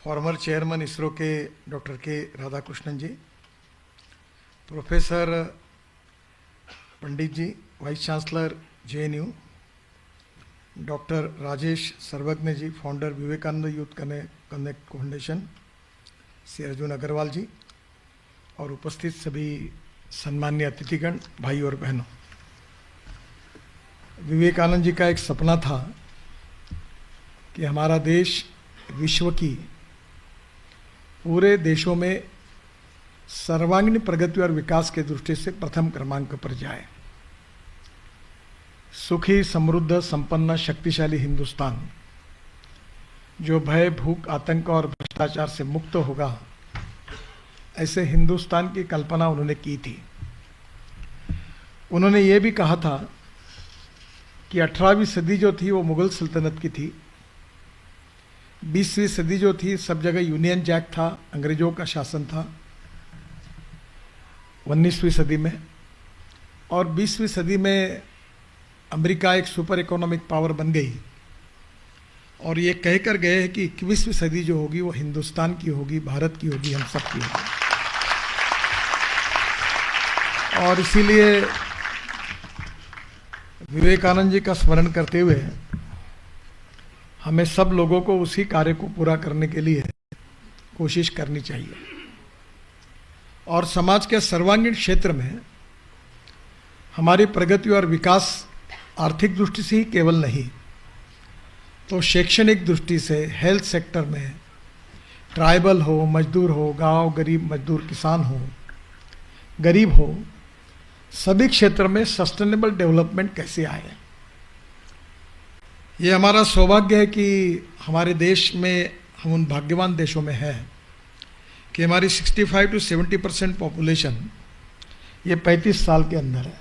Former chairman ISRO के doctor K Radhakrishnan ji, professor Pandit ji, vice chancellor JNU, doctor Rajesh Sarvagya ji, founder Vivekananda youth connect foundation, Shri Arjun Agarwal ji और उपस्थित सभी सम्मान्य अतिथिगण, भाई और बहनों। विवेकानंद जी का एक सपना था कि हमारा देश विश्व की पूरे देशों में सर्वांगीण प्रगति और विकास के दृष्टि से प्रथम क्रमांक पर जाए। सुखी, समृद्ध, संपन्न, शक्तिशाली हिंदुस्तान जो भय, भूख, आतंक और भ्रष्टाचार से मुक्त होगा, ऐसे हिंदुस्तान की कल्पना उन्होंने की थी। उन्होंने ये भी कहा था कि 18वीं सदी जो थी वो मुगल सल्तनत की थी, 20वीं सदी जो थी सब जगह यूनियन जैक था, अंग्रेजों का शासन था 19वीं सदी में, और 20वीं सदी में अमेरिका एक सुपर इकोनॉमिक पावर बन गई और ये कहकर गए हैं कि 21वीं सदी जो होगी वो हिंदुस्तान की होगी, भारत की होगी, हम सब की होगी। और इसीलिए विवेकानंद जी का स्मरण करते हुए हमें सब लोगों को उसी कार्य को पूरा करने के लिए कोशिश करनी चाहिए और समाज के सर्वांगीण क्षेत्र में हमारी प्रगति और विकास आर्थिक दृष्टि से ही केवल नहीं तो शैक्षणिक दृष्टि से, हेल्थ सेक्टर में, ट्राइबल हो, मजदूर हो, गांव गरीब मजदूर किसान हो, गरीब हो, सभी क्षेत्र में सस्टेनेबल डेवलपमेंट कैसे आए। ये हमारा सौभाग्य है कि हमारे देश में हम उन भाग्यवान देशों में हैं कि हमारी 65 to 70% पॉपुलेशन ये 35 साल के अंदर है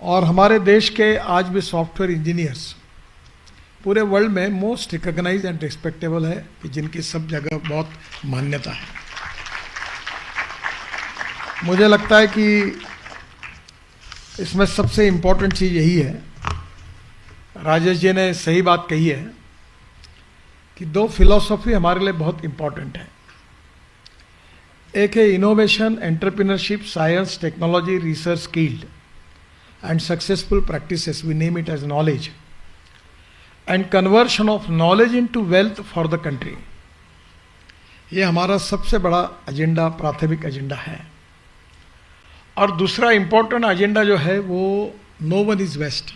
और हमारे देश के आज भी सॉफ्टवेयर इंजीनियर्स पूरे वर्ल्ड में मोस्ट रिकॉग्नाइज एंड रिस्पेक्टेबल है कि जिनकी सब जगह बहुत मान्यता है। मुझे लगता है कि इसमें सबसे इम्पोर्टेंट चीज़ यही है, राजेश जी ने सही बात कही है कि दो फिलॉसफी हमारे लिए बहुत इम्पोर्टेंट है। एक है innovation, entrepreneurship, science, technology, research, skilled and successful practices, we name it as knowledge, and conversion of knowledge into wealth for the country. ये हमारा सबसे बड़ा एजेंडा, प्राथमिक एजेंडा है। और दूसरा इंपॉर्टेंट एजेंडा जो है वो no one is waste,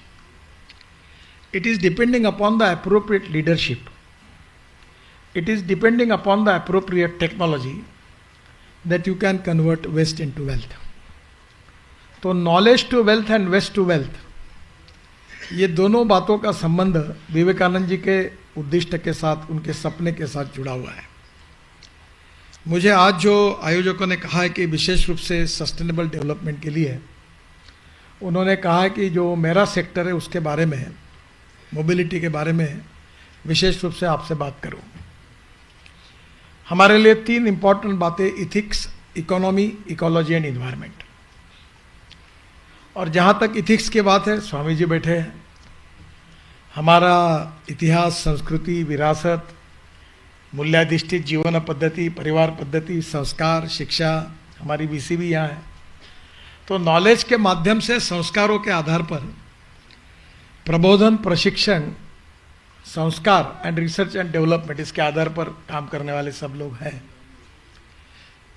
it is depending upon the appropriate leadership, it is depending upon the appropriate technology that you can convert waste into wealth. तो knowledge to wealth and waste to wealth, ये दोनों बातों का संबंध विवेकानंद जी के उद्दिष्ट के साथ, उनके सपने के साथ जुड़ा हुआ है। मुझे आज जो आयोजकों ने कहा है कि विशेष रूप से सस्टेनेबल डेवलपमेंट के लिए उन्होंने कहा है कि जो मेरा सेक्टर है उसके बारे में, मोबिलिटी के बारे में विशेष रूप से आपसे बात करूं। हमारे लिए 3 इंपॉर्टेंट बातें, ethics, economy, ecology and environment. और जहां तक इथिक्स की बात है, स्वामी जी बैठे हैं। हमारा इतिहास, संस्कृति, विरासत, मूल्याधिष्ठित जीवन पद्धति, परिवार पद्धति, संस्कार, शिक्षा, हमारी वीसी भी यहाँ है। तो नॉलेज के माध्यम से, संस्कारों के आधार पर प्रबोधन, प्रशिक्षण, संस्कार एंड रिसर्च एंड डेवलपमेंट, इसके आधार पर काम करने वाले सब लोग हैं।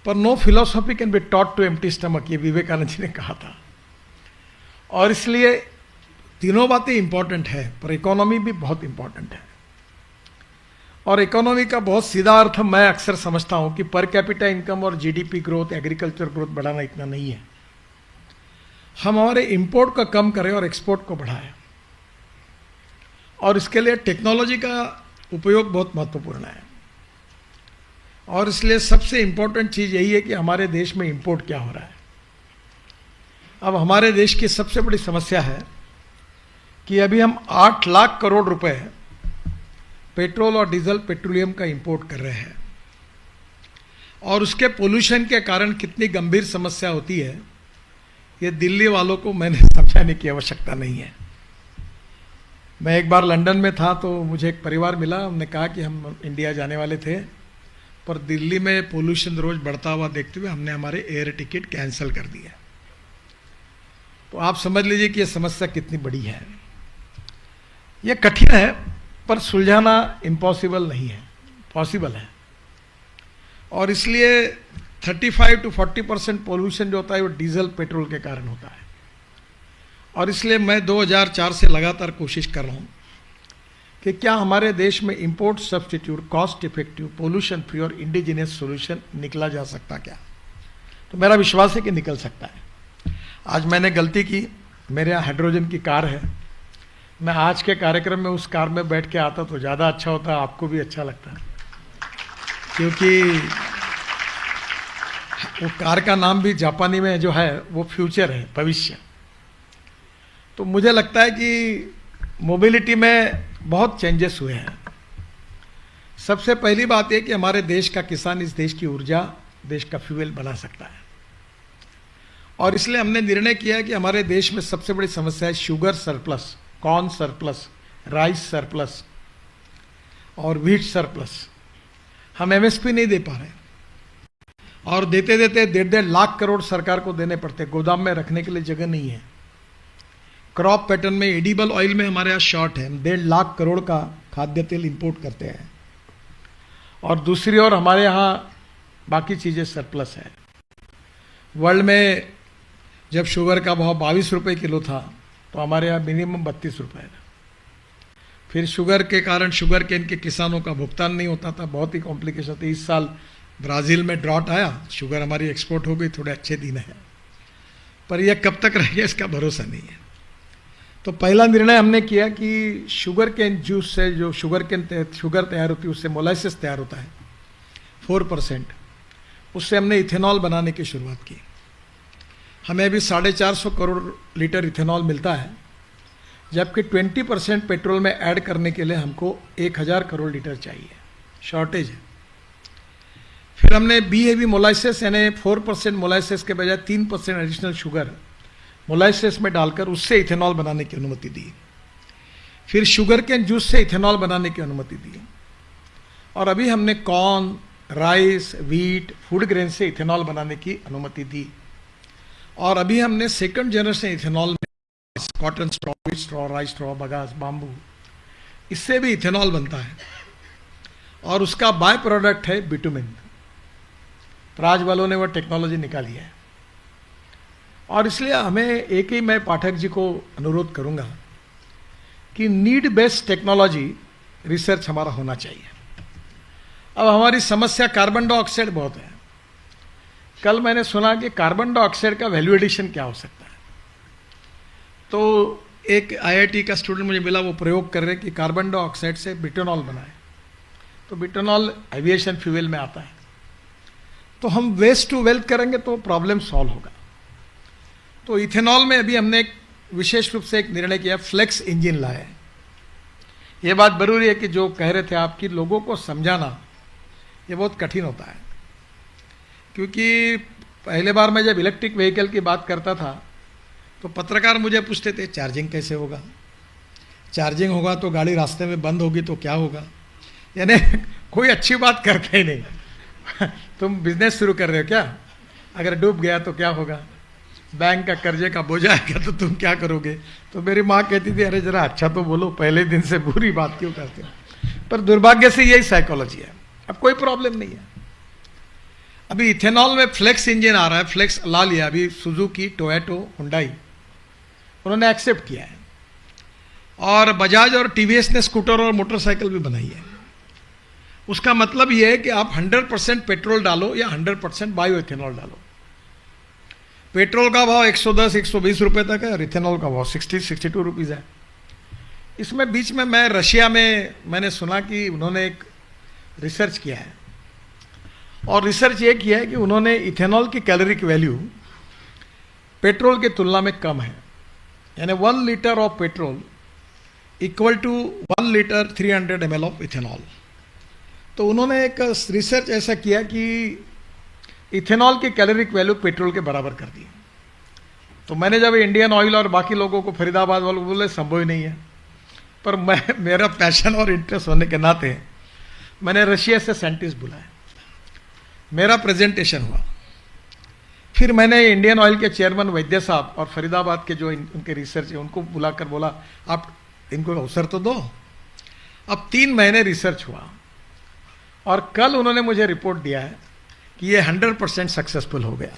पर no philosophy can be taught to empty stomach, ये विवेकानंद जी ने कहा था। और इसलिए तीनों बातें इंपॉर्टेंट है, पर इकोनॉमी भी बहुत इंपॉर्टेंट है। और इकोनॉमी का बहुत सीधा अर्थ मैं अक्सर समझता हूं कि पर कैपिटा इनकम और जीडीपी ग्रोथ, एग्रीकल्चर ग्रोथ बढ़ाना इतना नहीं है। हम हमारे इंपोर्ट को कम करें और एक्सपोर्ट को बढ़ाएं, और इसके लिए टेक्नोलॉजी का उपयोग बहुत महत्वपूर्ण है। और इसलिए सबसे इंपॉर्टेंट चीज़ यही है कि हमारे देश में इंपोर्ट क्या हो रहा है। अब हमारे देश की सबसे बड़ी समस्या है कि अभी हम 8 लाख करोड़ रुपए पेट्रोल और डीजल, पेट्रोलियम का इंपोर्ट कर रहे हैं, और उसके पोल्यूशन के कारण कितनी गंभीर समस्या होती है ये दिल्ली वालों को मैंने समझाने की आवश्यकता नहीं है। मैं एक बार लंदन में था तो मुझे एक परिवार मिला, उन्होंने कहा कि हम इंडिया जाने वाले थे, पर दिल्ली में पोल्यूशन रोज बढ़ता हुआ देखते हुए हमने हमारे एयर टिकट कैंसिल कर दिया। तो आप समझ लीजिए कि यह समस्या कितनी बड़ी है। यह कठिन है पर सुलझाना इम्पॉसिबल नहीं है, पॉसिबल है। और इसलिए 35 to 40% पोल्यूशन जो होता है वो डीजल पेट्रोल के कारण होता है। और इसलिए मैं 2004 से लगातार कोशिश कर रहा हूँ कि क्या हमारे देश में import substitute, cost effective, pollution free और इंडिजिनियस सॉल्यूशन निकला जा सकता क्या। तो मेरा विश्वास है कि निकल सकता है। आज मैंने गलती की, मेरे यहाँ हाइड्रोजन की कार है, मैं आज के कार्यक्रम में उस कार में बैठ के आता तो ज़्यादा अच्छा होता, आपको भी अच्छा लगता, क्योंकि वो कार का नाम भी जापानी में जो है वो फ्यूचर है, भविष्य। तो मुझे लगता है कि मोबिलिटी में बहुत चेंजेस हुए हैं। सबसे पहली बात यह कि हमारे देश का किसान इस देश की ऊर्जा, देश का फ्यूल बना सकता है। और इसलिए हमने निर्णय किया कि हमारे देश में सबसे बड़ी समस्या है sugar surplus, corn surplus, rice surplus और व्हीट सरप्लस। हम एमएसपी नहीं दे पा रहे, और देते देते 1.5 लाख करोड़ सरकार को देने पड़ते, गोदाम में रखने के लिए जगह नहीं है। क्रॉप पैटर्न में, एडिबल ऑयल में हमारे यहाँ शॉर्ट है, हम 1.5 लाख करोड़ का खाद्य तेल इंपोर्ट करते हैं। और दूसरी ओर हमारे यहाँ बाकी चीज़ें सरप्लस है। वर्ल्ड में जब शुगर का भाव 22 रुपये किलो था तो हमारे यहाँ मिनिमम 32 रुपये है। फिर शुगर के कारण शुगर केन के किसानों का भुगतान नहीं होता था, बहुत ही कॉम्प्लिकेशन थी। इस साल ब्राज़ील में ड्रॉट आया, शुगर हमारी एक्सपोर्ट हो गई, थोड़े अच्छे दिन है, पर यह कब तक रहेगा इसका भरोसा नहीं है। तो पहला निर्णय हमने किया कि शुगर केन जूस से जो शुगर तैयार होती है, उससे मोलाइसिस तैयार होता है 4%, उससे हमने इथेनॉल बनाने की शुरुआत की। हमें अभी 450 करोड़ लीटर इथेनॉल मिलता है, जबकि 20% पेट्रोल में ऐड करने के लिए हमको 1000 करोड़ लीटर चाहिए, शॉर्टेज है। फिर हमने BAB मोलाइसिस यानी 4% मोलाइसिस के बजाय 3% एडिशनल शुगर मोलाइसिस में डालकर उससे इथेनॉल बनाने की अनुमति दी। फिर शुगर केन जूस से इथेनॉल बनाने की अनुमति दी। और अभी हमने corn, rice, wheat, food grain से इथेनॉल बनाने की अनुमति दी। और अभी हमने सेकंड जनरेशन इथेनॉल में cotton straw, wheat straw, rice straw, bagasse, bamboo, इससे भी इथेनॉल बनता है। और उसका बाय प्रोडक्ट है बिटुमिन। प्राज वालों ने वो टेक्नोलॉजी निकाली है। और इसलिए हमें एक ही मैं पाठक जी को अनुरोध करूंगा कि नीड बेस्ड टेक्नोलॉजी रिसर्च हमारा होना चाहिए। अब हमारी समस्या कार्बन डाइऑक्साइड बहुत है। कल मैंने सुना कि कार्बन डाइऑक्साइड का वैल्यू एडिशन क्या हो सकता है। तो एक IIT का स्टूडेंट मुझे मिला, वो प्रयोग कर रहे कि कार्बन डाइऑक्साइड से बिटोनॉल बनाए। तो बिटोनॉल एविएशन फ्यूल में आता है। तो हम वेस्ट टू वेल्थ करेंगे तो प्रॉब्लम सॉल्व होगा। तो इथेनॉल में अभी हमने एक विशेष रूप से एक निर्णय किया, फ्लेक्स इंजन लाए। ये बात जरूरी है कि जो कह रहे थे आपकी लोगों को समझाना ये बहुत कठिन होता है, क्योंकि पहले बार मैं जब इलेक्ट्रिक व्हीकल की बात करता था तो पत्रकार मुझे पूछते थे चार्जिंग कैसे होगा, चार्जिंग होगा तो गाड़ी रास्ते में बंद होगी तो क्या होगा। यानी कोई अच्छी बात करते ही नहीं। तुम बिजनेस शुरू कर रहे हो क्या, अगर डूब गया तो क्या होगा, बैंक का कर्जे का बोझा आएगा तो तुम क्या करोगे। तो मेरी माँ कहती थी अरे जरा अच्छा तो बोलो, पहले दिन से बुरी बात क्यों करते हो। पर दुर्भाग्य से यही साइकोलॉजी है। अब कोई प्रॉब्लम नहीं है। अभी इथेनॉल में फ्लेक्स इंजन आ रहा है, फ्लेक्स ला लिया अभी सुजुकी, टोयोटो, हुंडई, उन्होंने एक्सेप्ट किया है। और बजाज और TVS ने स्कूटर और मोटरसाइकिल भी बनाई है। उसका मतलब यह है कि आप 100% पेट्रोल डालो या 100% बायो इथेनॉल डालो। पेट्रोल का भाव 110-120 रुपए तक है और इथेनॉल का भाव 60-62 रुपीज़ है। इसमें बीच में मैं रशिया में मैंने सुना कि उन्होंने एक रिसर्च किया है, और रिसर्च ये किया है कि उन्होंने इथेनॉल की कैलोरिक वैल्यू पेट्रोल की तुलना में कम है। यानी 1 litre of petrol equal to 1 litre 300 ml of ethanol. तो उन्होंने एक रिसर्च ऐसा किया कि इथेनॉल की कैलोरिक वैल्यू पेट्रोल के बराबर कर दी। तो मैंने जब इंडियन ऑयल और बाकी लोगों को, फरीदाबाद वालों को बोले संभव ही नहीं है, पर मेरा पैशन और इंटरेस्ट होने के नाते मैंने रशिया से साइंटिस्ट बुलाया, मेरा प्रेजेंटेशन हुआ। फिर मैंने इंडियन ऑयल के चेयरमैन वैद्य साहब और फरीदाबाद के जो उनके रिसर्च है उनको बुलाकर बोला आप इनको अवसर तो दो। अब 3 महीने रिसर्च हुआ और कल उन्होंने मुझे रिपोर्ट दिया है कि ये 100% सक्सेसफुल हो गया।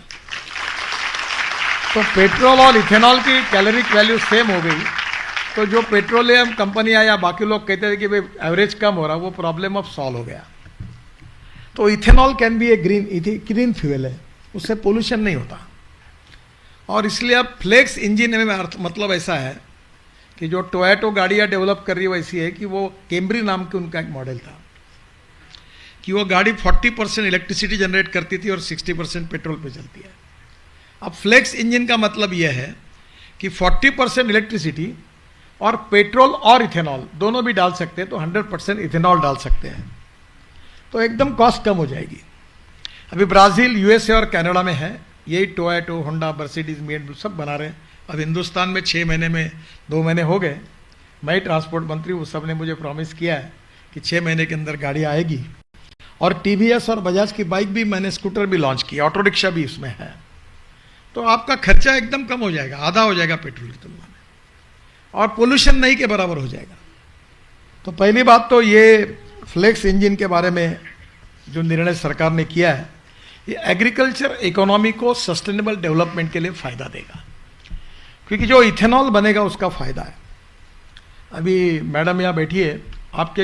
तो पेट्रोल और इथेनॉल की कैलोरिक वैल्यू सेम हो गई। तो जो पेट्रोलियम कंपनियां या बाकी लोग कहते थे कि भाई एवरेज कम हो रहा, वो प्रॉब्लम अब सॉल्व हो गया। तो ethanol can be A green fuel है, उससे पोल्यूशन नहीं होता। और इसलिए अब फ्लेक्स इंजन में मतलब ऐसा है कि जो टोयोटो गाड़ियाँ डेवलप कर रही है वैसी है कि वो कैम्ब्री नाम के उनका एक मॉडल था कि वो गाड़ी 40% इलेक्ट्रिसिटी जनरेट करती थी और 60% पेट्रोल पे चलती है। अब फ्लेक्स इंजन का मतलब यह है कि 40% इलेक्ट्रिसिटी और पेट्रोल और इथेनॉल दोनों भी डाल सकते हैं, तो 100% इथेनॉल डाल सकते हैं, तो एकदम कॉस्ट कम हो जाएगी। अभी ब्राज़ील, यूएसए और कनाडा में है, यही टोयोटो, होंडा, मर्सिडीज, BMW सब बना रहे हैं। अब हिंदुस्तान में 6 महीने में 2 महीने हो गए, मैं ही ट्रांसपोर्ट मंत्री हूँ, सब ने मुझे प्रॉमिस किया है कि 6 महीने के अंदर गाड़ी आएगी। और टीवीएस और बजाज की बाइक भी, मैंने स्कूटर भी लॉन्च किया, ऑटो रिक्शा भी इसमें है। तो आपका खर्चा एकदम कम हो जाएगा, आधा हो जाएगा पेट्रोल की तुलना में, और पोल्यूशन नहीं के बराबर हो जाएगा। तो पहली बात तो ये फ्लेक्स इंजन के बारे में जो निर्णय सरकार ने किया है, ये एग्रीकल्चर इकोनॉमी को सस्टेनेबल डेवलपमेंट के लिए फ़ायदा देगा, क्योंकि जो इथेनॉल बनेगा उसका फ़ायदा है। अभी मैडम यहाँ बैठी है, आपके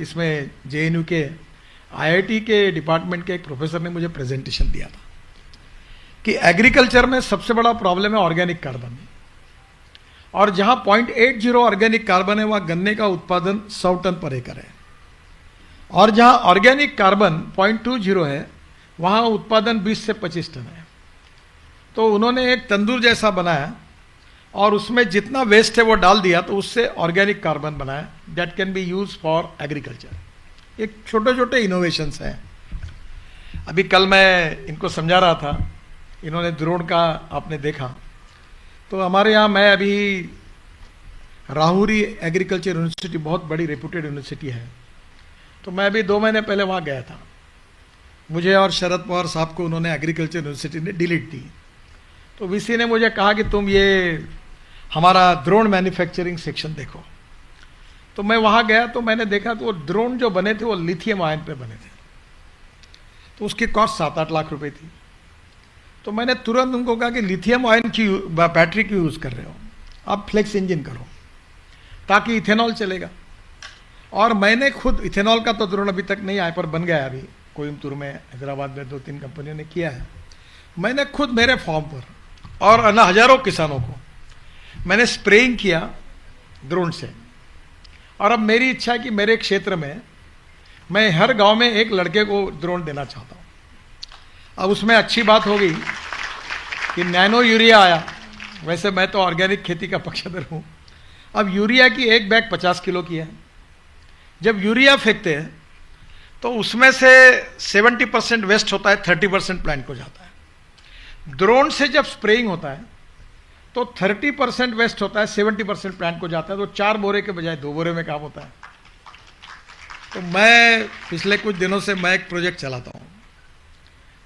इसमें JNU के IIT के डिपार्टमेंट के एक प्रोफेसर ने मुझे प्रेजेंटेशन दिया था कि एग्रीकल्चर में सबसे बड़ा प्रॉब्लम है ऑर्गेनिक कार्बन, और जहाँ 0.80 ऑर्गेनिक कार्बन है वहाँ गन्ने का उत्पादन 100 टन पर एकड़ है, और जहाँ ऑर्गेनिक कार्बन 0.20 है वहाँ उत्पादन 20 से 25 टन है। तो उन्होंने एक तंदूर जैसा बनाया और उसमें जितना वेस्ट है वो डाल दिया, तो उससे ऑर्गेनिक कार्बन बनाया, that can be use for agriculture. एक छोटे छोटे इनोवेशंस हैं। अभी कल मैं इनको समझा रहा था, इन्होंने ड्रोन का आपने देखा, तो हमारे यहाँ, मैं अभी राहुरी एग्रीकल्चर यूनिवर्सिटी बहुत बड़ी रेपुटेड यूनिवर्सिटी है, तो मैं अभी 2 महीने पहले वहाँ गया था। मुझे और शरद पवार साहब को उन्होंने एग्रीकल्चर यूनिवर्सिटी ने डिलीट दी। तो VC ने मुझे कहा कि तुम ये हमारा ड्रोन मैन्युफैक्चरिंग सेक्शन देखो। तो मैं वहाँ गया तो मैंने देखा तो वो ड्रोन जो बने थे वो लिथियम आयन पे बने थे, तो उसकी कॉस्ट 7-8 लाख रुपए थी। तो मैंने तुरंत उनको कहा कि लिथियम आयन की बैटरी क्यों यूज़ कर रहे हो, आप फ्लेक्स इंजन करो ताकि इथेनॉल चलेगा। और मैंने खुद, इथेनॉल का तो ड्रोन अभी तक नहीं आया पर बन गया, अभी कोयम्बतूर में, हैदराबाद में 2-3 कंपनियों ने किया है। मैंने खुद मेरे फॉर्म पर और हजारों किसानों को मैंने स्प्रेइंग किया ड्रोन से। और अब मेरी इच्छा है कि मेरे क्षेत्र में मैं हर गांव में एक लड़के को ड्रोन देना चाहता हूं। अब उसमें अच्छी बात हो गई कि नैनो यूरिया आया। वैसे मैं तो ऑर्गेनिक खेती का पक्षधर हूं। अब यूरिया की एक बैग 50 किलो की है। जब यूरिया फेंकते हैं तो उसमें से 70% वेस्ट होता है, 30% प्लांट को जाता है। ड्रोन से जब स्प्रेइंग होता है तो 30% वेस्ट होता है, 70% प्लांट को जाता है। तो 4 बोरे के बजाय 2 बोरे में काम होता है। तो मैं पिछले कुछ दिनों से मैं एक प्रोजेक्ट चलाता हूँ।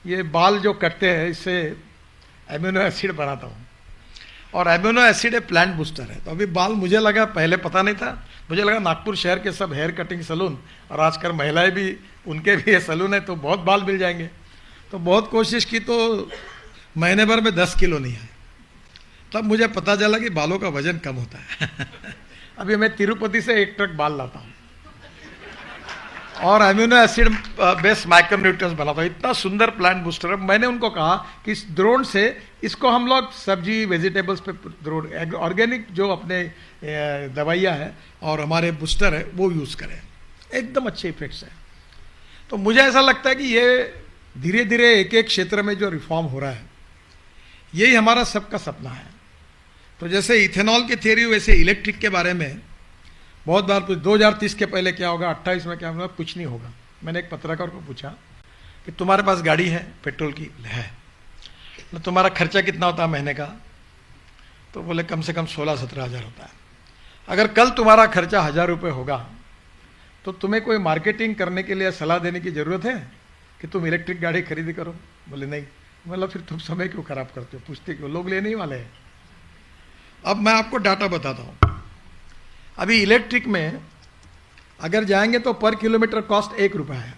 ये बाल जो कटते हैं इससे एमिनो एसिड बनाता हूँ, और एमिनो एसिड एक प्लांट बूस्टर है। तो अभी बाल, मुझे लगा, पहले पता नहीं था, मुझे लगा नागपुर शहर के सब हेयर कटिंग सैलून, और आजकल महिलाएं भी, उनके भी ये सैलून है, तो बहुत बाल मिल जाएंगे। तो बहुत कोशिश की तो महीने भर में 10 किलो नहीं आए। तब मुझे पता चला कि बालों का वजन कम होता है। अभी मैं तिरुपति से 1 ट्रक बाल लाता हूँ और एमिनो एसिड बेस्ड माइक्रोन्यूट्रिएंट्स बनाता हूँ। इतना सुंदर प्लांट बूस्टर है। मैंने उनको कहा कि इस ड्रोन से इसको हम लोग सब्जी, वेजिटेबल्स पे ड्रोन, ऑर्गेनिक जो अपने दवाइयाँ हैं और हमारे बूस्टर है वो यूज़ करें, एकदम अच्छे इफेक्ट्स हैं। तो मुझे ऐसा लगता है कि ये धीरे धीरे एक एक क्षेत्र में जो रिफॉर्म हो रहा है, यही हमारा सबका सपना है। तो जैसे इथेनॉल की थ्योरी, वैसे इलेक्ट्रिक के बारे में बहुत बार पूछ, 2030 के पहले क्या होगा, 28 में क्या होगा, कुछ नहीं होगा। मैंने एक पत्रकार को पूछा कि तुम्हारे पास गाड़ी है पेट्रोल की? है। तो तुम्हारा खर्चा कितना होता है महीने का? तो बोले कम से कम 16-17 हज़ार होता है। अगर कल तुम्हारा खर्चा 1000 रुपये होगा तो तुम्हें कोई मार्केटिंग करने के लिए सलाह देने की जरूरत है कि तुम इलेक्ट्रिक गाड़ी खरीदी करो? बोले नहीं। मतलब फिर तुम समय क्यों खराब करते हो, पूछते क्यों? लोग लेने ही वाले हैं। अब मैं आपको डाटा बताता हूं। अभी इलेक्ट्रिक में अगर जाएंगे तो पर किलोमीटर कॉस्ट 1 रुपया है,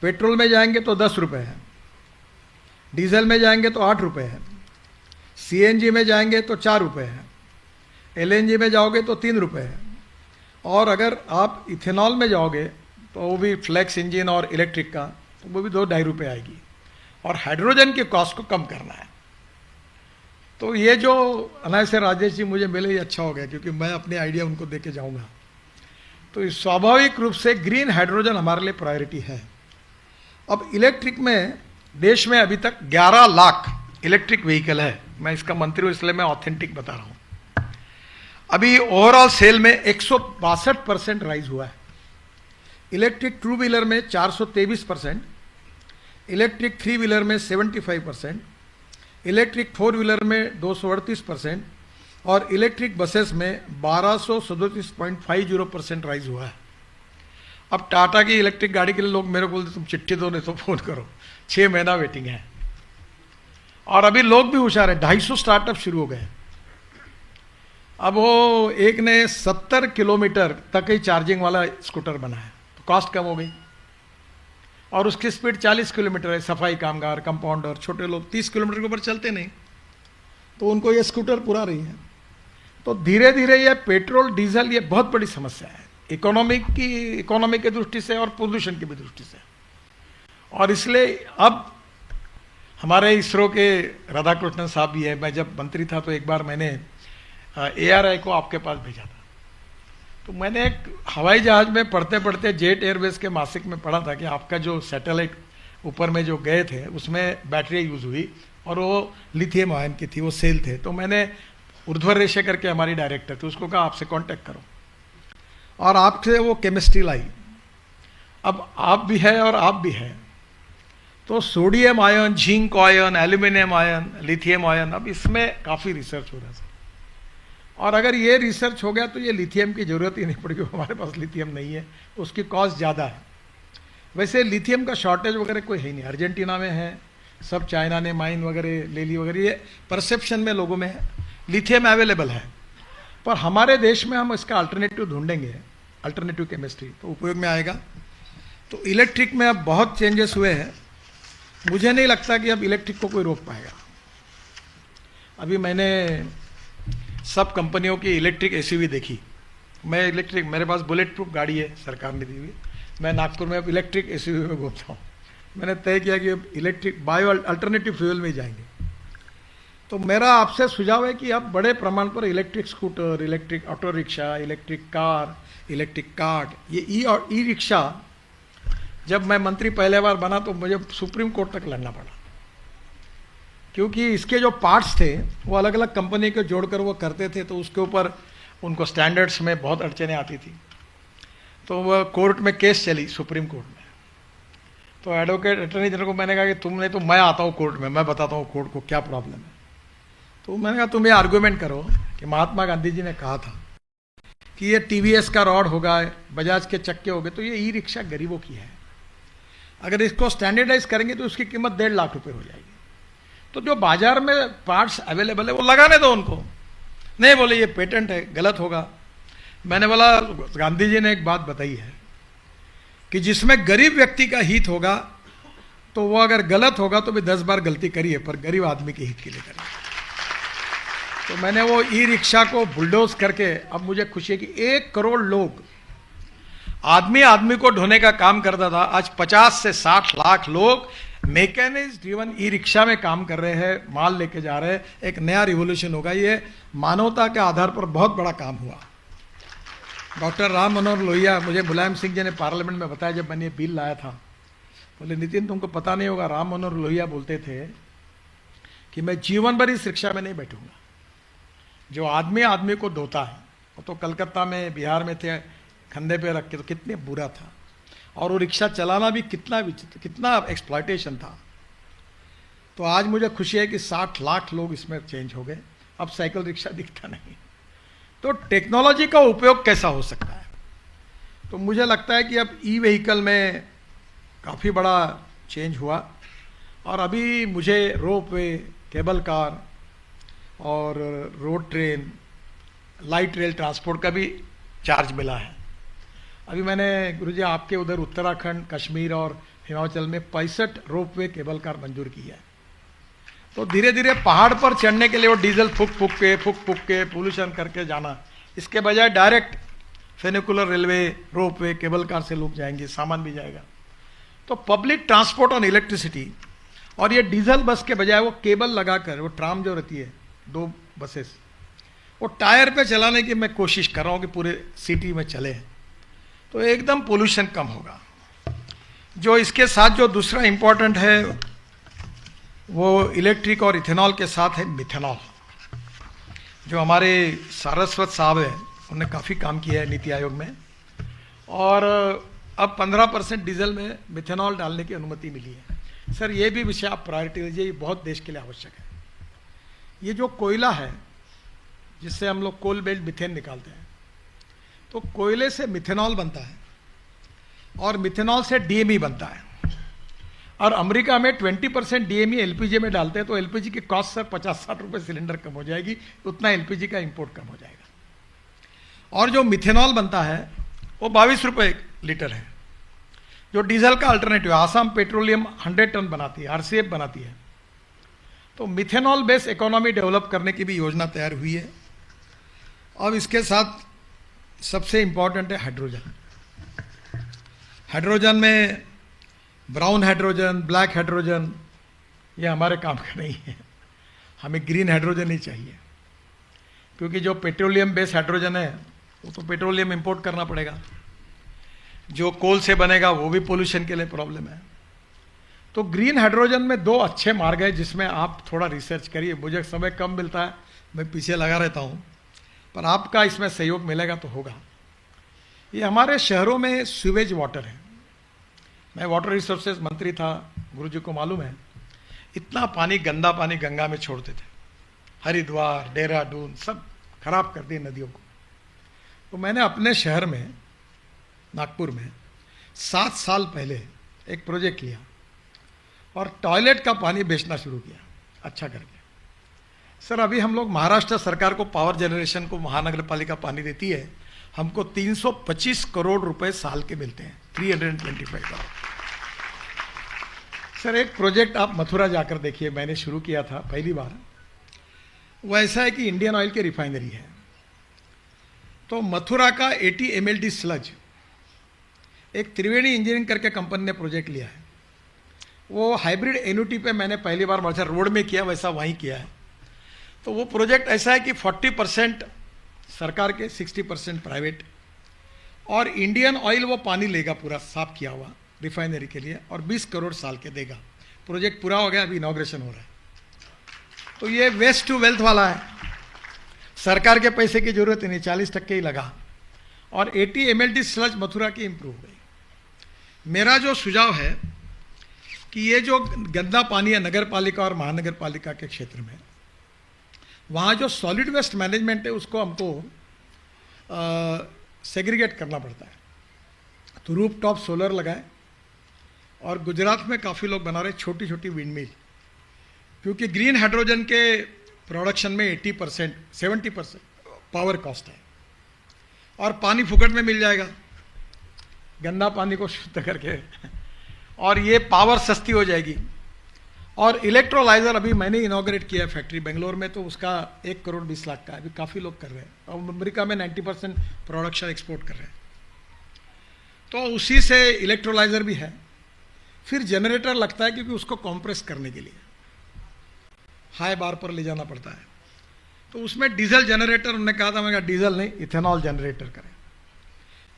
पेट्रोल में जाएंगे तो 10 रुपये है, डीजल में जाएंगे तो 8 रुपये है, सीएनजी में जाएंगे तो 4 रुपये है, एलएनजी में जाओगे तो 3 रुपये है, और अगर आप इथेनॉल में जाओगे तो वो भी फ्लैक्स इंजन और इलेक्ट्रिक का तो वो भी 2-2.5 रुपये आएगी। और हाइड्रोजन की कॉस्ट को कम करना है। तो ये जो अनाय से राजेश जी मुझे मिले, ये अच्छा हो गया, क्योंकि मैं अपने आइडिया उनको दे के जाऊँगा। तो स्वाभाविक रूप से ग्रीन हाइड्रोजन हमारे लिए प्रायोरिटी है। अब इलेक्ट्रिक में देश में अभी तक 11 लाख इलेक्ट्रिक व्हीकल है। मैं इसका मंत्री हूँ इसलिए मैं ऑथेंटिक बता रहा हूँ। अभी ओवरऑल सेल में 162% राइज हुआ है। इलेक्ट्रिक टू व्हीलर में 423%, इलेक्ट्रिक थ्री व्हीलर में 75%, इलेक्ट्रिक फोर व्हीलर में 238% और इलेक्ट्रिक बसेस में 1237.50% राइज हुआ है। अब टाटा की इलेक्ट्रिक गाड़ी के लिए लोग मेरे को बोलते तुम चिट्ठी दो नहीं तो फोन करो, 6 महीना वेटिंग है। और अभी लोग भी होशियार है, 250 स्टार्टअप शुरू हो गए। अब वो एक ने 70 किलोमीटर तक ही चार्जिंग वाला स्कूटर बनाया, तो कॉस्ट कम हो गई। और उसकी स्पीड 40 किलोमीटर है। सफाई कामगार, कंपाउंडर, छोटे लोग 30 किलोमीटर के ऊपर चलते नहीं, तो उनको ये स्कूटर पुरा रही है। तो धीरे धीरे ये पेट्रोल डीजल ये बहुत बड़ी समस्या है, इकोनॉमी की दृष्टि से और पोल्यूशन की भी दृष्टि से। और इसलिए अब हमारे इसरो के राधाकृष्णन साहब भी है। मैं जब मंत्री था तो एक बार मैंने ARI को आपके पास भेजा था। तो मैंने एक हवाई जहाज में पढ़ते पढ़ते जेट एयरवेज के मासिक में पढ़ा था कि आपका जो सैटेलाइट ऊपर में जो गए थे उसमें बैटरी यूज़ हुई और वो लिथियम आयन की थी, वो सेल थे। तो मैंने उर्ध्वर रेशे करके हमारी डायरेक्टर थी, उसको कहा आपसे कांटेक्ट करो, और आपसे वो केमिस्ट्री लाई। अब आप भी है और आप भी है, तो sodium ion, zinc ion, aluminium ion, lithium ion, अब इसमें काफ़ी रिसर्च हो रहा है। और अगर ये रिसर्च हो गया तो ये लिथियम की ज़रूरत ही नहीं पड़ेगी, हमारे पास लिथियम नहीं है, उसकी कॉस्ट ज़्यादा है। वैसे लिथियम का शॉर्टेज वगैरह कोई है नहीं, अर्जेंटीना में है, सब चाइना ने माइन वगैरह ले ली वगैरह, ये परसेप्शन में लोगों में है, लिथियम अवेलेबल है। पर हमारे देश में हम इसका अल्टरनेटिव ढूंढेंगे, अल्टरनेटिव केमिस्ट्री, तो उपयोग में आएगा। तो इलेक्ट्रिक में अब बहुत चेंजेस हुए हैं। मुझे नहीं लगता कि अब इलेक्ट्रिक को कोई रोक पाएगा। अभी मैंने सब कंपनियों की इलेक्ट्रिक SUV देखी। मैं इलेक्ट्रिक, मेरे पास बुलेट प्रूफ गाड़ी है सरकार ने दी हुई, मैं नागपुर में अब इलेक्ट्रिक SUV में घूमता हूँ। मैंने तय किया कि अब इलेक्ट्रिक बायो अल्टरनेटिव फ्यूल में ही जाएंगे। तो मेरा आपसे सुझाव है कि अब बड़े प्रमाण पर electric scooter, electric auto rickshaw, electric car, electric cart, ये ई रिक्शा, जब मैं मंत्री पहले बार बना तो मुझे सुप्रीम कोर्ट तक लड़ना पड़ा, क्योंकि इसके जो पार्ट्स थे वो अलग अलग कंपनी को जोड़कर वो करते थे, तो उसके ऊपर उनको स्टैंडर्ड्स में बहुत अड़चने आती थी। तो वह कोर्ट में केस चली, सुप्रीम कोर्ट में। तो एडवोकेट अटर्नी जनरल को मैंने कहा कि तुमने तो, मैं आता हूँ कोर्ट में, मैं बताता हूँ कोर्ट को क्या प्रॉब्लम है। तो मैंने कहा तुम ये आर्गूमेंट करो कि महात्मा गांधी जी ने कहा था कि ये TVS का रॉड होगा, बजाज के चक्के हो गए, तो ये ई रिक्शा गरीबों की है, अगर इसको स्टैंडर्डाइज करेंगे तो उसकी कीमत 1.5 लाख रुपए हो जाएगी। तो जो बाजार में पार्ट्स अवेलेबल है वो लगाने दो उनको। नहीं, बोले ये पेटेंट है, गलत होगा। मैंने बोला गांधी जी ने एक बात बताई है कि जिसमें गरीब व्यक्ति का हित होगा तो वो अगर गलत होगा तो भी 10 बार गलती करिए, पर गरीब आदमी के हित के लिए करिए। तो मैंने वो ई रिक्शा को बुलडोज करके, अब मुझे खुशी है कि 1 करोड़ लोग आदमी को ढोने का काम करता था, आज 50 से 60 लाख लोग मैकेनिज्म ड्रिवन ई रिक्शा में काम कर रहे हैं, माल लेके जा रहे हैं। एक नया रिवोल्यूशन होगा। ये मानवता के आधार पर बहुत बड़ा काम हुआ। डॉक्टर राम मनोहर लोहिया, मुझे मुलायम सिंह जी ने पार्लियामेंट में बताया जब मैंने ये बिल लाया था, बोले नितिन तुमको पता नहीं होगा, राम मनोहर लोहिया बोलते थे कि मैं जीवन भर इस रिक्शा में नहीं बैठूंगा। जो आदमी को ढोता है, वो तो कलकत्ता में, बिहार में थे, कंधे पे रख के, तो कितने बुरा था। और वो रिक्शा चलाना भी कितना एक्सप्लॉयटेशन था। तो आज मुझे खुशी है कि 60 लाख लोग इसमें चेंज हो गए। अब साइकिल रिक्शा दिखता नहीं। तो टेक्नोलॉजी का उपयोग कैसा हो सकता है? तो मुझे लगता है कि अब ई व्हीकल में काफ़ी बड़ा चेंज हुआ, और अभी मुझे रोपवे, केबल कार और road train, light rail transport का भी चार्ज मिला है। अभी मैंने गुरुजी आपके उधर उत्तराखंड, कश्मीर और हिमाचल में 65 रोपवे केबल कार मंजूर की है। तो धीरे धीरे पहाड़ पर चढ़ने के लिए वो डीजल फूक फूक के पोल्यूशन करके जाना, इसके बजाय direct funicular railway, ropeway, cable car से लोग जाएंगे, सामान भी जाएगा। तो पब्लिक ट्रांसपोर्ट ऑन इलेक्ट्रिसिटी, और ये डीजल बस के बजाय वो केबल लगाकर, वो ट्राम जो रहती है 2 बसेस, वो टायर पे चलाने की मैं कोशिश कर रहा हूँ कि पूरे सिटी में चले, तो एकदम पोल्यूशन कम होगा। जो इसके साथ जो दूसरा इंपॉर्टेंट है वो इलेक्ट्रिक और इथेनॉल के साथ है मिथेनॉल। जो हमारे सारस्वत साहब है, उन्होंने काफ़ी काम किया है नीति आयोग में, और अब 15% डीजल में मिथेनॉल डालने की अनुमति मिली है। सर ये भी विषय आप प्रायोरिटी दीजिए, ये बहुत देश के लिए आवश्यक है। ये जो कोयला है जिससे हम लोग कोल बेल्ट मिथेन निकालते हैं, तो कोयले से मिथेनॉल बनता है और मिथेनॉल से डीएमई बनता है, और अमेरिका में 20% डीएमई एलपीजी में डालते हैं, तो एलपीजी की कॉस्ट सर 50-60 रुपये सिलेंडर कम हो जाएगी, उतना एलपीजी का इंपोर्ट कम हो जाएगा। और जो मिथेनॉल बनता है वो 22 रुपये लीटर है, जो डीजल का अल्टरनेटिव है। आसाम पेट्रोलियम 100 टन बनाती है, आरसीएफ बनाती है। तो मिथेनॉल बेस्ड इकोनॉमी डेवलप करने की भी योजना तैयार हुई है। अब इसके साथ सबसे इंपॉर्टेंट है हाइड्रोजन। हाइड्रोजन में ब्राउन हाइड्रोजन, ब्लैक हाइड्रोजन, ये हमारे काम का नहीं है। हमें ग्रीन हाइड्रोजन ही चाहिए, क्योंकि जो पेट्रोलियम बेस्ड हाइड्रोजन है वो तो पेट्रोलियम इंपोर्ट करना पड़ेगा, जो कोल से बनेगा वो भी पोल्यूशन के लिए प्रॉब्लम है। तो ग्रीन हाइड्रोजन में 2 अच्छे मार्ग है जिसमें आप थोड़ा रिसर्च करिए। मुझे समय कम मिलता है, मैं पीछे लगा रहता हूँ, पर आपका इसमें सहयोग मिलेगा तो होगा। ये हमारे शहरों में सीवेज वाटर है। मैं वाटर रिसोर्सेज मंत्री था, गुरुजी को मालूम है, इतना पानी, गंदा पानी गंगा में छोड़ते थे। हरिद्वार, देहरादून सब खराब कर दिए नदियों को। तो मैंने अपने शहर में, नागपुर में 7 साल पहले एक प्रोजेक्ट लिया और टॉयलेट का पानी बेचना शुरू किया, अच्छा करके। सर अभी हम लोग महाराष्ट्र सरकार को, पावर जनरेशन को महानगर पालिका पानी देती है, हमको 325 करोड़ रुपए साल के मिलते हैं, 325 करोड़। सर एक प्रोजेक्ट आप मथुरा जाकर देखिए, मैंने शुरू किया था पहली बार। वो ऐसा है कि इंडियन ऑयल की रिफाइनरी है, तो मथुरा का 80 MLD स्लज एक त्रिवेणी इंजीनियरिंग करके कंपनी ने प्रोजेक्ट लिया है। वो हाइब्रिड एन्युटी पे मैंने पहली बार वैसा रोड में किया, वैसा वहीं किया है। तो वो प्रोजेक्ट ऐसा है कि 40% सरकार के, 60% प्राइवेट, और इंडियन ऑयल वो पानी लेगा पूरा साफ किया हुआ रिफाइनरी के लिए, और 20 करोड़ साल के देगा। प्रोजेक्ट पूरा हो गया, अभी इनॉग्रेशन हो रहा है। तो ये वेस्ट टू वेल्थ वाला है, सरकार के पैसे की जरूरत ही नहीं, 40% ही लगा, और 80 MLD स्लज मथुरा की इंप्रूव हुई। मेरा जो सुझाव है कि ये जो गंदा पानी है नगर पालिका और महानगर पालिका के क्षेत्र में, वहाँ जो सॉलिड वेस्ट मैनेजमेंट है उसको हमको सेग्रीगेट करना पड़ता है। तो रूफ टॉप सोलर लगाए, और गुजरात में काफ़ी लोग बना रहे छोटी छोटी विंड मिल, क्योंकि ग्रीन हाइड्रोजन के प्रोडक्शन में 80%, 70% पावर कॉस्ट है, और पानी फुकट में मिल जाएगा गंदा पानी को शुद्ध करके, और ये पावर सस्ती हो जाएगी। और इलेक्ट्रोलाइजर अभी मैंने इनॉग्रेट किया है फैक्ट्री बेंगलोर में, तो उसका 1 करोड़ 20 लाख का है, अभी काफ़ी लोग कर रहे हैं, और अमेरिका में 90% प्रोडक्शन एक्सपोर्ट कर रहे हैं। तो उसी से इलेक्ट्रोलाइजर भी है। फिर जनरेटर लगता है, क्योंकि उसको कॉम्प्रेस करने के लिए हाई बार पर ले जाना पड़ता है, तो उसमें डीजल जनरेटर, उन्होंने कहा था, मैं कहा डीजल नहीं, इथेनॉल जनरेटर करें।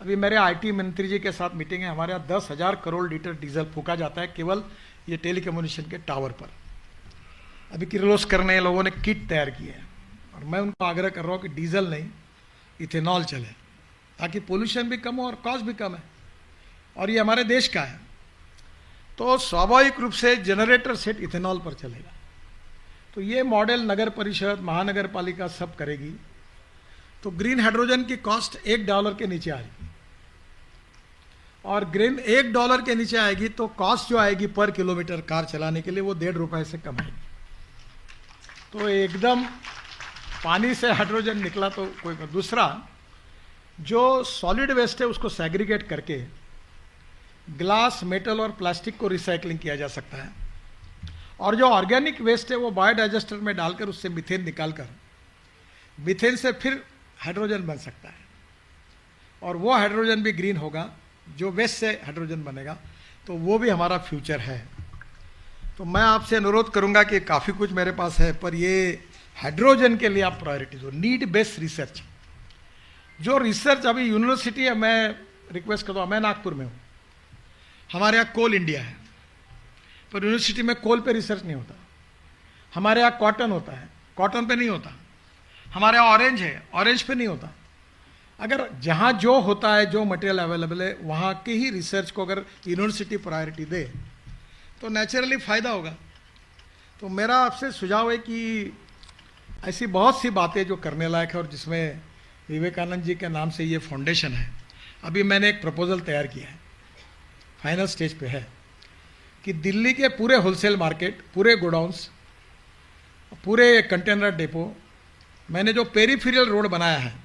अभी मेरे आईटी मंत्री जी के साथ मीटिंग है, हमारे यहाँ 10,000 करोड़ लीटर डीजल फूका जाता है केवल ये टेलीकम्युनिकेशन के टावर पर। अभी किर्लोस्कर ने लोगों ने किट तैयार की है, और मैं उनको आग्रह कर रहा हूँ कि डीजल नहीं, इथेनॉल चले, ताकि पोल्यूशन भी कम हो और कॉस्ट भी कम है, और ये हमारे देश का है। तो स्वाभाविक रूप से जनरेटर सेट इथेनॉल पर चलेगा। तो ये मॉडल नगर परिषद, महानगर पालिका सब करेगी। तो ग्रीन हाइड्रोजन की कॉस्ट $1 के नीचे आएगी, और ग्रीन $1 के नीचे आएगी तो कॉस्ट जो आएगी पर किलोमीटर कार चलाने के लिए वो ₹1.5 से कम आएगी। तो एकदम पानी से हाइड्रोजन निकला तो कोई। दूसरा, जो सॉलिड वेस्ट है उसको सेग्रीगेट करके ग्लास, मेटल और प्लास्टिक को रिसाइकलिंग किया जा सकता है, और जो ऑर्गेनिक वेस्ट है वो बायोडाइजेस्टर में डालकर उससे मीथेन निकालकर मीथेन से फिर हाइड्रोजन बन सकता है, और वो हाइड्रोजन भी ग्रीन होगा। जो वेस्ट से हाइड्रोजन बनेगा तो वो भी हमारा फ्यूचर है। तो मैं आपसे अनुरोध करूंगा कि काफ़ी कुछ मेरे पास है, पर ये हाइड्रोजन के लिए आप प्रायोरिटी दो, नीड बेस्ड रिसर्च। जो रिसर्च अभी यूनिवर्सिटी है, मैं रिक्वेस्ट करता हूँ, मैं नागपुर में हूँ, हमारे यहाँ कोल इंडिया है, पर यूनिवर्सिटी में कोल पे रिसर्च नहीं होता। हमारे यहाँ कॉटन होता है, कॉटन पे नहीं होता। हमारे यहाँ ऑरेंज है, ऑरेंज पे नहीं होता। अगर जहाँ जो होता है, जो मटेरियल अवेलेबल है, वहाँ की ही रिसर्च को अगर यूनिवर्सिटी प्रायोरिटी दे तो नेचुरली फ़ायदा होगा। तो मेरा आपसे सुझाव है कि ऐसी बहुत सी बातें जो करने लायक है, और जिसमें विवेकानंद जी के नाम से ये फाउंडेशन है। अभी मैंने एक प्रपोजल तैयार किया है, फाइनल स्टेज पे है, कि दिल्ली के पूरे होलसेल मार्केट, पूरे गोडाउन्स, पूरे कंटेनर डिपो, मैंने जो पेरीफेरल रोड बनाया है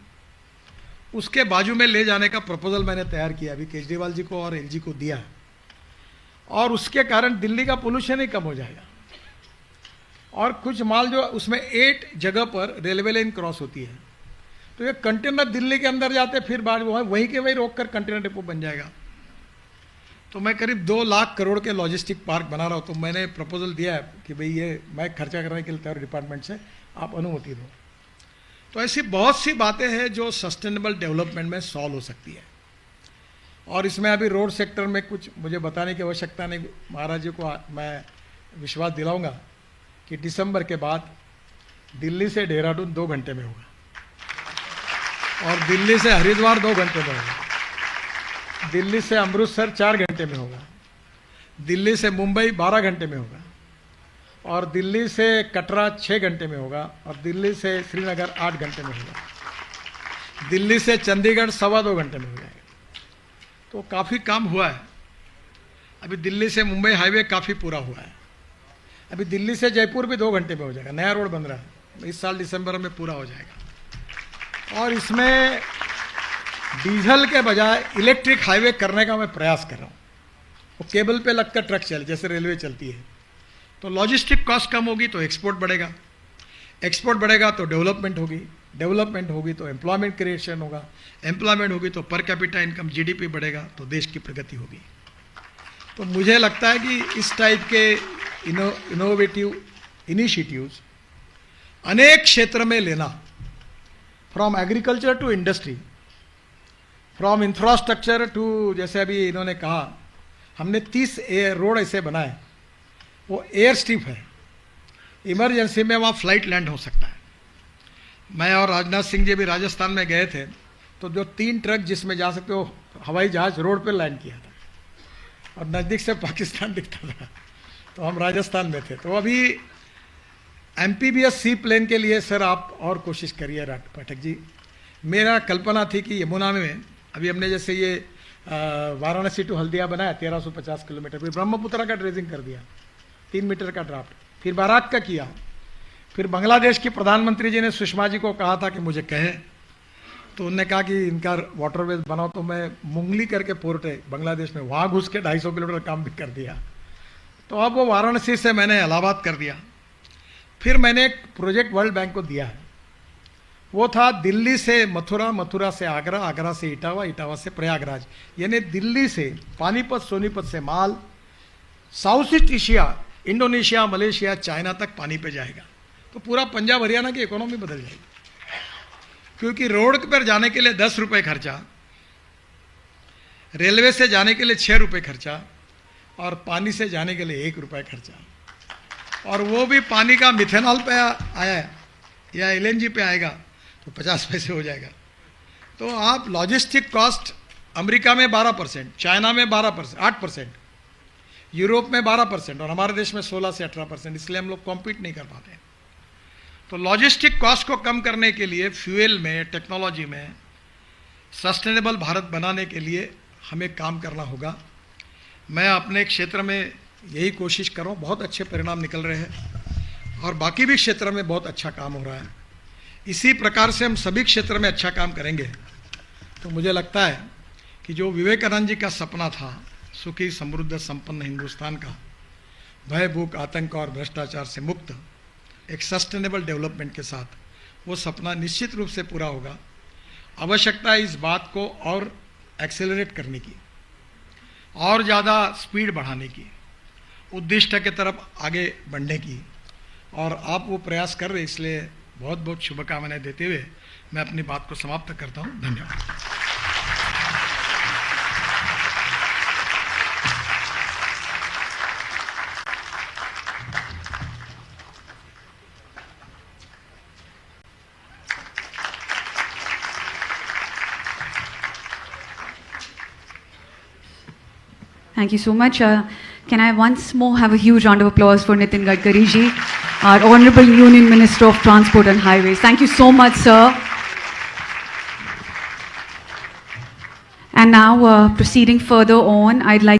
उसके बाजू में ले जाने का प्रपोजल मैंने तैयार किया, अभी केजरीवाल जी को और एलजी को दिया, और उसके कारण दिल्ली का पोल्यूशन ही कम हो जाएगा। और कुछ माल जो उसमें 8 जगह पर रेलवे लाइन क्रॉस होती है, तो ये कंटेनर दिल्ली के अंदर जाते, फिर बाद वो वहीं के वहीं रोक कर कंटेनर डिपो बन जाएगा। तो मैं करीब 2 लाख करोड़ के लॉजिस्टिक पार्क बना रहा हूँ। तो मैंने प्रपोजल दिया है कि भाई ये मैं खर्चा करने के लिए तैयार, डिपार्टमेंट से आप अनुमति दो। तो ऐसी बहुत सी बातें हैं जो सस्टेनेबल डेवलपमेंट में सॉल्व हो सकती है, और इसमें अभी रोड सेक्टर में कुछ मुझे बताने की आवश्यकता नहीं। महाराज जी को मैं विश्वास दिलाऊंगा कि दिसंबर के बाद दिल्ली से देहरादून 2 घंटे में होगा, और दिल्ली से हरिद्वार 2 घंटे में होगा, दिल्ली से अमृतसर 4 घंटे में होगा, दिल्ली से मुंबई 12 घंटे में होगा, और दिल्ली से कटरा 6 घंटे में होगा, और दिल्ली से श्रीनगर 8 घंटे में होगा, दिल्ली से चंडीगढ़ 2.25 घंटे में हो जाएगा। तो काफ़ी काम हुआ है। अभी दिल्ली से मुंबई हाईवे काफ़ी पूरा हुआ है। अभी दिल्ली से जयपुर भी 2 घंटे में हो जाएगा, नया रोड बन रहा है, इस साल दिसंबर में पूरा हो जाएगा। और इसमें डीजल के बजाय इलेक्ट्रिक हाईवे करने का मैं प्रयास कर रहा हूँ, वो केबल पे लगकर ट्रक चले जैसे रेलवे चलती है। तो लॉजिस्टिक कॉस्ट कम होगी तो एक्सपोर्ट बढ़ेगा, एक्सपोर्ट बढ़ेगा तो डेवलपमेंट होगी, डेवलपमेंट होगी तो एम्प्लॉयमेंट क्रिएशन होगा, एम्प्लॉयमेंट होगी तो पर कैपिटा इनकम जीडीपी बढ़ेगा, तो देश की प्रगति होगी। तो मुझे लगता है कि इस टाइप के इनोवेटिव इनिशिएटिव्स अनेक क्षेत्र में लेना, from agriculture to industry, from infrastructure to, जैसे अभी इन्होंने कहा हमने 30 रोड ऐसे बनाए, वो एयर स्ट्रिप है, इमरजेंसी में वहाँ फ्लाइट लैंड हो सकता है। मैं और राजनाथ सिंह जी भी राजस्थान में गए थे, तो जो 3 ट्रक जिसमें जा सकते हो हवाई जहाज रोड पे लैंड किया था, और नज़दीक से पाकिस्तान दिखता था। तो हम राजस्थान में थे। तो अभी एमपीबीएस सी प्लेन के लिए सर आप और कोशिश करिए पाठक जी। मेरा कल्पना थी कि यमुना में अभी हमने जैसे ये वाराणसी टू हल्दिया बनाया 1350 किलोमीटर, फिर ब्रह्मपुत्र का ड्रेजिंग कर दिया 3 मीटर का ड्राफ्ट, फिर बाराक का किया, फिर बांग्लादेश की प्रधानमंत्री जी ने सुषमा जी को कहा था कि मुझे कहे, तो उन्होंने कहा कि इनका वाटरवेज बनाओ, तो मैं मुंगली करके पोर्ट है बांग्लादेश में, वहाँ घुस के 250 किलोमीटर काम भी कर दिया। तो अब वो वाराणसी से मैंने इलाहाबाद कर दिया। फिर मैंने एक प्रोजेक्ट वर्ल्ड बैंक को दिया है, वो था दिल्ली से मथुरा, मथुरा से आगरा, आगरा से इटावा, इटावा से प्रयागराज, यानी दिल्ली से पानीपत, सोनीपत से माल South East Asia, Indonesia, Malaysia, China तक पानी पे जाएगा। तो पूरा पंजाब हरियाणा की इकोनॉमी बदल जाएगी, क्योंकि रोड पर जाने के लिए 10 रुपये खर्चा, रेलवे से जाने के लिए 6 रुपये खर्चा, और पानी से जाने के लिए 1 रुपये खर्चा, और वो भी पानी का मिथेनॉल पे आया या एलएनजी पे आएगा तो 50 पैसे हो जाएगा। तो आप लॉजिस्टिक कॉस्ट अमेरिका में 12%, चाइना में 12%, 8%, यूरोप में 12%, और हमारे देश में 16 से 18%, इसलिए हम लोग कॉम्पीट नहीं कर पाते। तो लॉजिस्टिक कॉस्ट को कम करने के लिए फ्यूल में, टेक्नोलॉजी में सस्टेनेबल भारत बनाने के लिए हमें काम करना होगा। मैं अपने क्षेत्र में यही कोशिश कर रहा हूँ, बहुत अच्छे परिणाम निकल रहे हैं और बाकी भी क्षेत्र में बहुत अच्छा काम हो रहा है। इसी प्रकार से हम सभी क्षेत्र में अच्छा काम करेंगे तो मुझे लगता है कि जो विवेकानंद जी का सपना था, सुखी समृद्ध संपन्न हिंदुस्तान का, भय भूख आतंक और भ्रष्टाचार से मुक्त एक सस्टेनेबल डेवलपमेंट के साथ, वो सपना निश्चित रूप से पूरा होगा। आवश्यकता है इस बात को और एक्सेलरेट करने की, और ज़्यादा स्पीड बढ़ाने की, उद्दिष्ट के तरफ आगे बढ़ने की, और आप वो प्रयास कर रहे, इसलिए बहुत बहुत शुभकामनाएं देते हुए मैं अपनी बात को समाप्त करता हूँ। धन्यवाद। Thank you so much. Can I once more have a huge round of applause for Nitin Gadkari ji, our Honorable Union Minister of Transport and Highways. Thank you so much, sir. And now, proceeding further on, I'd like